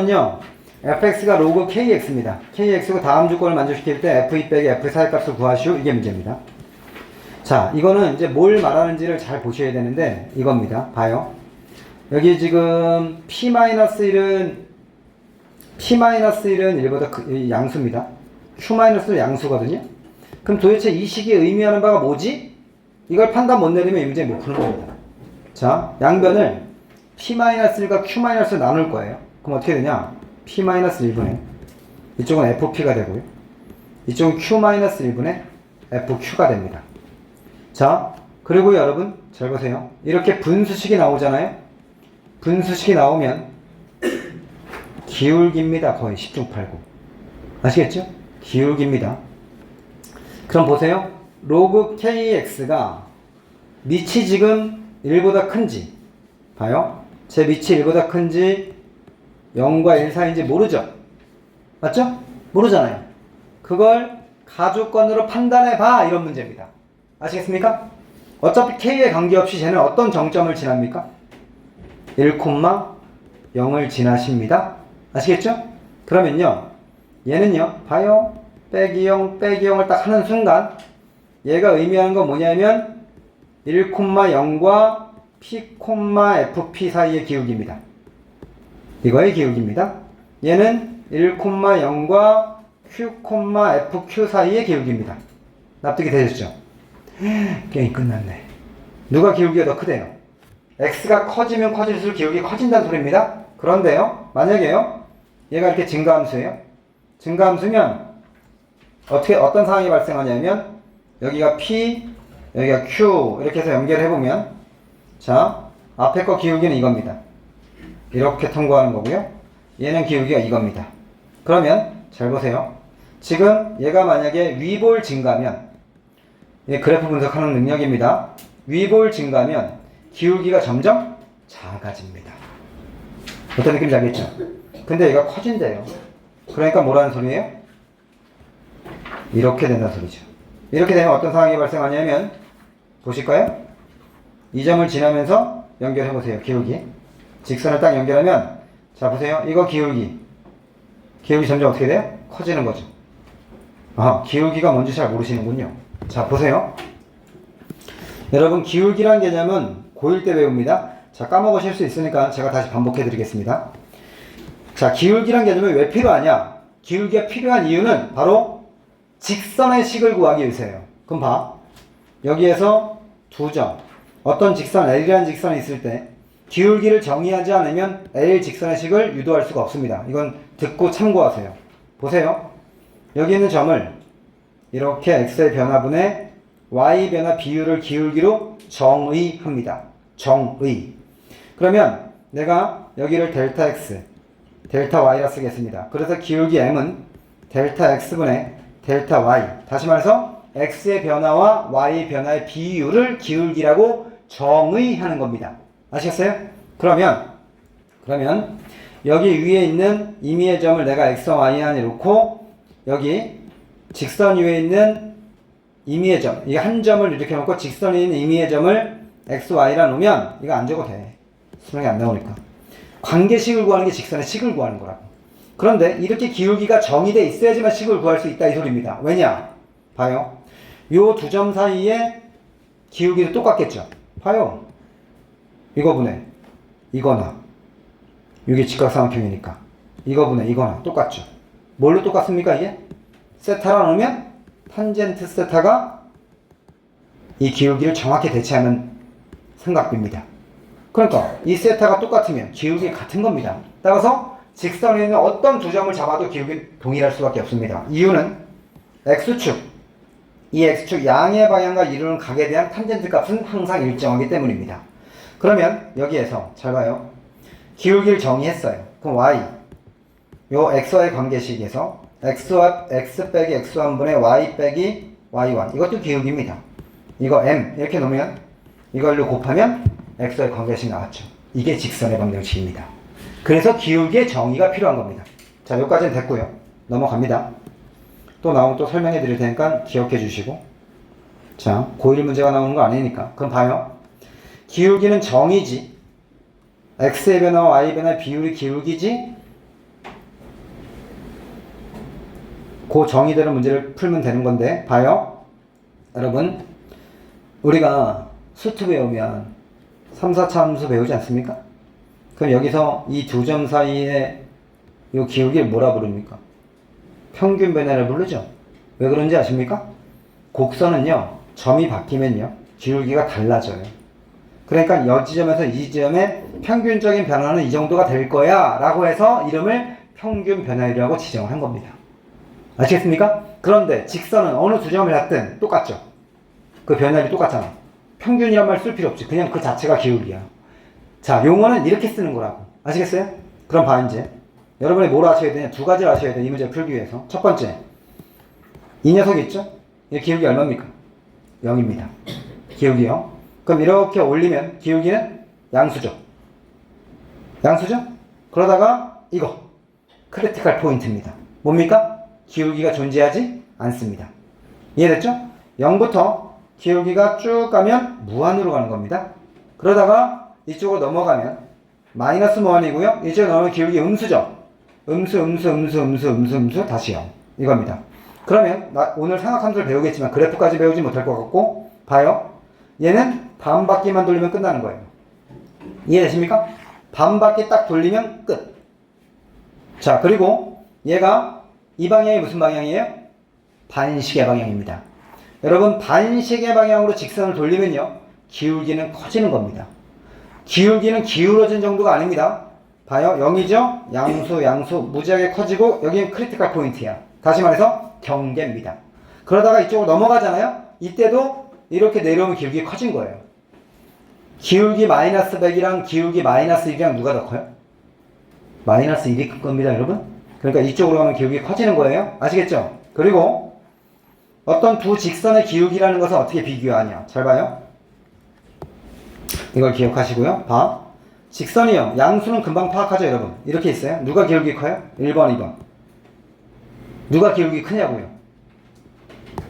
요 fx가 로그 kx입니다. kx고 다음 조건을 만족시킬 때 f2 빼기 f4의 값을 구하시오. 이게 문제입니다. 자, 이거는 이제 뭘 말하는지를 잘 보셔야 되는데 이겁니다. 봐요. 여기 지금 p-1은 1보다 양수입니다. q-는 양수거든요. 그럼 도대체 이 식이 의미하는 바가 뭐지? 이걸 판단 못 내리면 이 문제 못 푸는 겁니다. 자, 양변을 p-1과 q-를 나눌 거예요. 그럼 어떻게 되냐? p-1분의 이쪽은 fp가 되고요. 이쪽은 q-1분의 fq가 됩니다. 자, 그리고 여러분 잘 보세요. 이렇게 분수식이 나오잖아요. 분수식이 나오면 기울기입니다. 거의 10중 8구. 아시겠죠? 기울기입니다. 그럼 보세요. 로그 kx가 밑이 지금 1보다 큰지 봐요. 제 밑이 1보다 큰지 0과 1 사이인지 모르죠? 맞죠? 모르잖아요. 그걸 가주권으로 판단해봐. 이런 문제입니다. 아시겠습니까? 어차피 k에 관계없이 쟤는 어떤 정점을 지납니까? 1,0을 지나십니다. 아시겠죠? 그러면요. 얘는요. 봐요. 빼기 0, 빼기 0을 딱 하는 순간 얘가 의미하는 건 뭐냐면 1,0과 p, fp 사이의 기울기입니다. 이거의 기울기입니다. 얘는 1,0과 q, fq 사이의 기울기입니다. 납득이 되셨죠? 게임 끝났네. 누가 기울기가 더 크대요? x가 커지면 커질수록 기울기 커진다는 소리입니다. 그런데요, 만약에요, 얘가 이렇게 증가함수예요. 증가함수면 어떤 상황이 발생하냐면 여기가 p, 여기가 q 이렇게 해서 연결해보면 자, 앞에 거 기울기는 이겁니다. 이렇게 통과하는 거고요. 얘는 기울기가 이겁니다. 그러면 잘 보세요. 지금 얘가 만약에 위볼 증가면 그래프 분석하는 능력입니다. 위볼 증가면 기울기가 점점 작아집니다. 어떤 느낌인지 알겠죠? 근데 얘가 커진대요. 그러니까 뭐라는 소리예요? 이렇게 된다는 소리죠. 이렇게 되면 어떤 상황이 발생하냐면 보실까요? 이 점을 지나면서 연결해보세요. 기울기. 직선을 딱 연결하면 자 보세요. 이거 기울기 점점 어떻게 돼요? 커지는 거죠. 아, 기울기가 뭔지 잘 모르시는군요. 자 보세요. 여러분 기울기란 개념은 고1 때 배웁니다. 자 까먹으실 수 있으니까 제가 다시 반복해 드리겠습니다. 자 기울기란 개념이 왜 필요하냐? 기울기가 필요한 이유는 바로 직선의 식을 구하기 위해서예요. 그럼 봐. 여기에서 두 점. 어떤 직선 L이라는 직선이 있을 때 기울기를 정의하지 않으면 L 직선의 식을 유도할 수가 없습니다. 이건 듣고 참고하세요. 보세요. 여기 있는 점을 이렇게 x의 변화분의 y 변화 비율을 기울기로 정의합니다. 정의. 그러면 내가 여기를 델타 x, 델타 y라 쓰겠습니다. 그래서 기울기 m은 델타 x분의 델타 y. 다시 말해서 x의 변화와 y 변화의 비율을 기울기라고 정의하는 겁니다. 아시겠어요? 그러면 여기 위에 있는 임의의 점을 내가 x와 y 안에 놓고 여기 직선 위에 있는 임의의 점, 이 한 점을 이렇게 놓고 직선에 있는 임의의 점을 x, y라 놓으면 이거 안 적어도 돼. 수능이 안 나오니까. 관계식을 구하는 게 직선의 식을 구하는 거라고. 그런데 이렇게 기울기가 정의돼 있어야지만 식을 구할 수 있다 이 소리입니다. 왜냐? 봐요. 요 두 점 사이에 기울기도 똑같겠죠. 봐요. 이거분의 이거나 이게 직각삼각형이니까 이거분의 이거나 똑같죠. 뭘로 똑같습니까 이게? 세타라 놓으면 탄젠트 세타가 이 기울기를 정확히 대체하는 삼각비입니다. 그러니까 이 세타가 똑같으면 기울기 같은 겁니다. 따라서 직선에 있는 어떤 두 점을 잡아도 기울기는 동일할 수밖에 없습니다. 이유는 x축, 이 x축 양의 방향과 이루는 각에 대한 탄젠트 값은 항상 일정하기 때문입니다. 그러면 여기에서 잘 봐요. 기울기를 정의했어요. 그럼 y, 요 x와의 관계식에서 x와 x 빼기 x1분의 y 빼기 y1 이것도 기울기입니다. 이거 m 이렇게 놓으면 이걸로 곱하면 x와의 관계식 나왔죠. 이게 직선의 방정식입니다. 그래서 기울기의 정의가 필요한 겁니다. 자, 여기까지는 됐고요. 넘어갑니다. 또 나오면 또 설명해 드릴 테니까 기억해 주시고. 자, 고1 문제가 나오는 거 아니니까. 그럼 봐요. 기울기는 정의지. x의 변화와 y 변화의 비율이 기울기지. 그 정의대로 문제를 풀면 되는 건데, 봐요. 여러분, 우리가 수트 배우면 3, 4차 함수 배우지 않습니까? 그럼 여기서 이 두 점 사이에 이 기울기를 뭐라 부릅니까? 평균 변화를 부르죠. 왜 그런지 아십니까? 곡선은요, 점이 바뀌면요, 기울기가 달라져요. 그러니까 이 지점에서 이 지점의 평균적인 변화는 이 정도가 될 거야 라고 해서 이름을 평균 변화율이라고 지정을 한 겁니다. 아시겠습니까? 그런데 직선은 어느 두 점을 잡든 똑같죠. 그 변화율이 똑같잖아. 평균이란 말 쓸 필요 없지. 그냥 그 자체가 기울기야. 자, 용어는 이렇게 쓰는 거라고. 아시겠어요? 그럼 봐, 이제. 여러분이 뭘 아셔야 되냐? 두 가지를 아셔야 돼. 이 문제 풀기 위해서. 첫 번째. 이 녀석 있죠? 이 기울기 얼마입니까? 0입니다. 기울기요. 그럼 이렇게 올리면 기울기는 양수죠. 양수죠? 그러다가 이거. 크리티컬 포인트입니다. 뭡니까? 기울기가 존재하지 않습니다. 이해됐죠? 0부터 기울기가 쭉 가면 무한으로 가는 겁니다. 그러다가 이쪽으로 넘어가면 마이너스 무한이고요. 이쪽으로 넘어가면 기울기 음수죠. 음수 다시 0. 이겁니다. 그러면 오늘 삼각함수를 배우겠지만 그래프까지 배우지 못할 것 같고, 봐요. 얘는 반바퀴만 돌리면 끝나는 거예요. 이해되십니까? 반바퀴 딱 돌리면 끝. 자, 그리고 얘가 이 방향이 무슨 방향이에요? 반시계 방향입니다. 여러분, 반시계 방향으로 직선을 돌리면요, 기울기는 커지는 겁니다. 기울기는 기울어진 정도가 아닙니다. 봐요. 0이죠? 양수 무지하게 커지고 여기는 크리티컬 포인트야. 다시 말해서 경계입니다. 그러다가 이쪽으로 넘어가잖아요. 이때도 이렇게 내려오면 기울기 커진 거예요. 기울기 마이너스 100이랑 기울기 마이너스 1이랑 누가 더 커요? 마이너스 1이 큰 겁니다, 여러분. 그러니까 이쪽으로 가면 기울기 커지는 거예요. 아시겠죠? 그리고 어떤 두 직선의 기울기라는 것을 어떻게 비교하냐. 잘 봐요. 이걸 기억하시고요. 봐. 직선이요. 양수는 금방 파악하죠, 여러분. 이렇게 있어요. 누가 기울기 커요? 1번, 2번. 누가 기울기 크냐고요?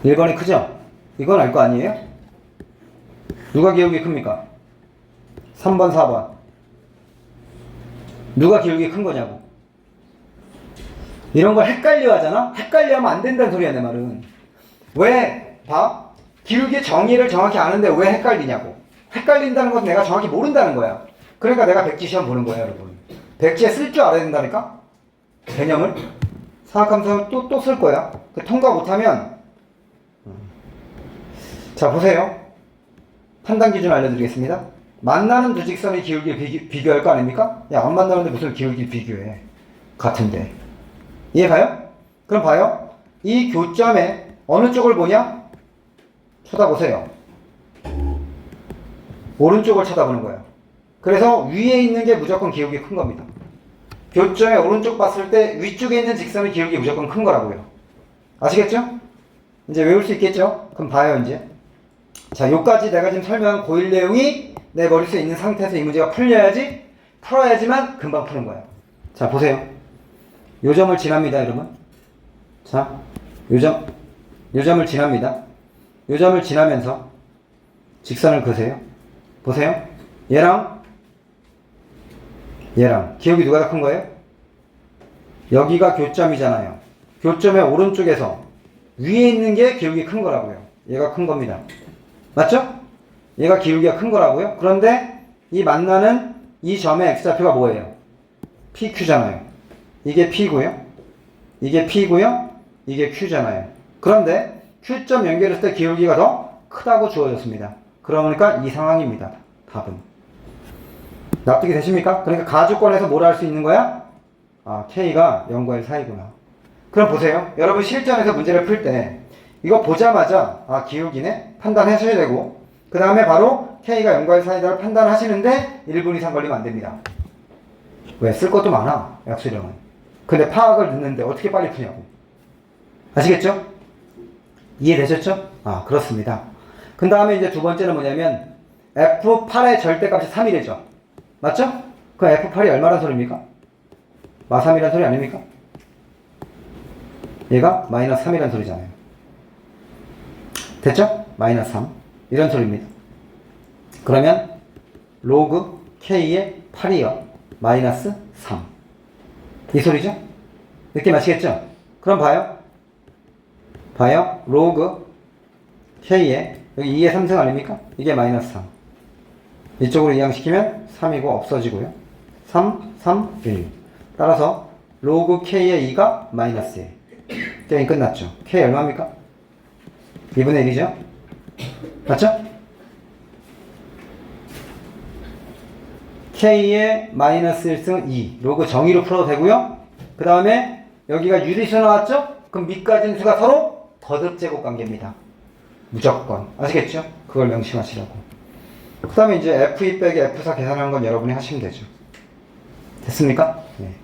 1번이 크죠? 이건 알 거 아니에요? 누가 기울기 큽니까? 3번, 4번. 누가 기울기 큰 거냐고. 이런 걸 헷갈려 하잖아? 헷갈려 하면 안 된다는 소리야, 내 말은. 왜? 봐. 기울기의 정의를 정확히 아는데 왜 헷갈리냐고. 헷갈린다는 건 내가 정확히 모른다는 거야. 그러니까 내가 백지 시험 보는 거야, 여러분. 백지에 쓸 줄 알아야 된다니까? 개념을. 사각함수 또 쓸 거야. 통과 못하면, 자, 보세요. 판단 기준 알려드리겠습니다. 만나는 두 직선의 기울기를 비교할 거 아닙니까? 야, 안 만나는데 무슨 기울기 비교해. 같은데. 이해 가요? 그럼 봐요. 이 교점에 어느 쪽을 보냐? 쳐다보세요. 오른쪽을 쳐다보는 거예요. 그래서 위에 있는 게 무조건 기울기 큰 겁니다. 교점의 오른쪽 봤을 때 위쪽에 있는 직선의 기울기 무조건 큰 거라고요. 아시겠죠? 이제 외울 수 있겠죠? 그럼 봐요, 이제. 자, 요까지 내가 지금 설명한 고일 내용이 내 머릿속에 있는 상태에서 이 문제가 풀어야지만 금방 푸는 거예요. 자, 보세요. 요 점을 지납니다, 여러분. 자, 요 점을 지납니다. 요 점을 지나면서 직선을 그으세요. 보세요. 얘랑 기울기 누가 더 큰 거예요? 여기가 교점이잖아요. 교점의 오른쪽에서 위에 있는 게 기울기 큰 거라고요. 얘가 큰 겁니다. 맞죠? 얘가 기울기가 큰 거라고요. 그런데 이 만나는 이 점의 x좌표가 뭐예요? PQ잖아요. 이게 P고요. 이게 P고요. 이게 Q잖아요. 그런데 Q점 연결했을 때 기울기가 더 크다고 주어졌습니다. 그러니까 이 상황입니다. 답은. 납득이 되십니까? 그러니까 가주권에서 뭘 할 수 있는 거야? 아, K가 0과 1 사이구나. 그럼 보세요. 여러분 실전에서 문제를 풀 때 이거 보자마자 아, 기울기네? 판단하셔야 되고 그 다음에 바로 K가 0과 1 사이다를 판단하시는데 1분 이상 걸리면 안 됩니다. 왜? 쓸 것도 많아. 약수령은. 근데 파악을 듣는데 어떻게 빨리 푸냐고. 아시겠죠? 이해되셨죠? 아, 그렇습니다. 그 다음에 이제 두 번째는 뭐냐면 F8의 절대값이 3이래죠. 맞죠? 그 F8이 얼마란 소리입니까? 마3이란 소리 아닙니까? 얘가 마이너스 3이란 소리잖아요. 됐죠? 마이너스 3. 이런 소리입니다. 그러면 로그 K의 8이요. 마이너스 3. 이 소리죠? 느낌 아시겠죠? 그럼 봐요. 봐요. 로그 K에 여기 2의 3승 아닙니까? 이게 마이너스 3. 이쪽으로 이항시키면 3이고 없어지고요. 3, 3, 1. 따라서 로그 K의 2가 마이너스 1. 게임 끝났죠. K 얼마입니까? 2분의 1이죠? 맞죠? K의 마이너스 1승은 2. 로그 정의로 풀어도 되고요. 그 다음에 여기가 유리수 나왔죠? 그럼 밑가진 수가 서로 더듭제곱 관계입니다. 무조건. 아시겠죠? 그걸 명심하시라고. 그 다음에 이제 F2 빼기 F4 계산하는 건 여러분이 하시면 되죠. 됐습니까? 네.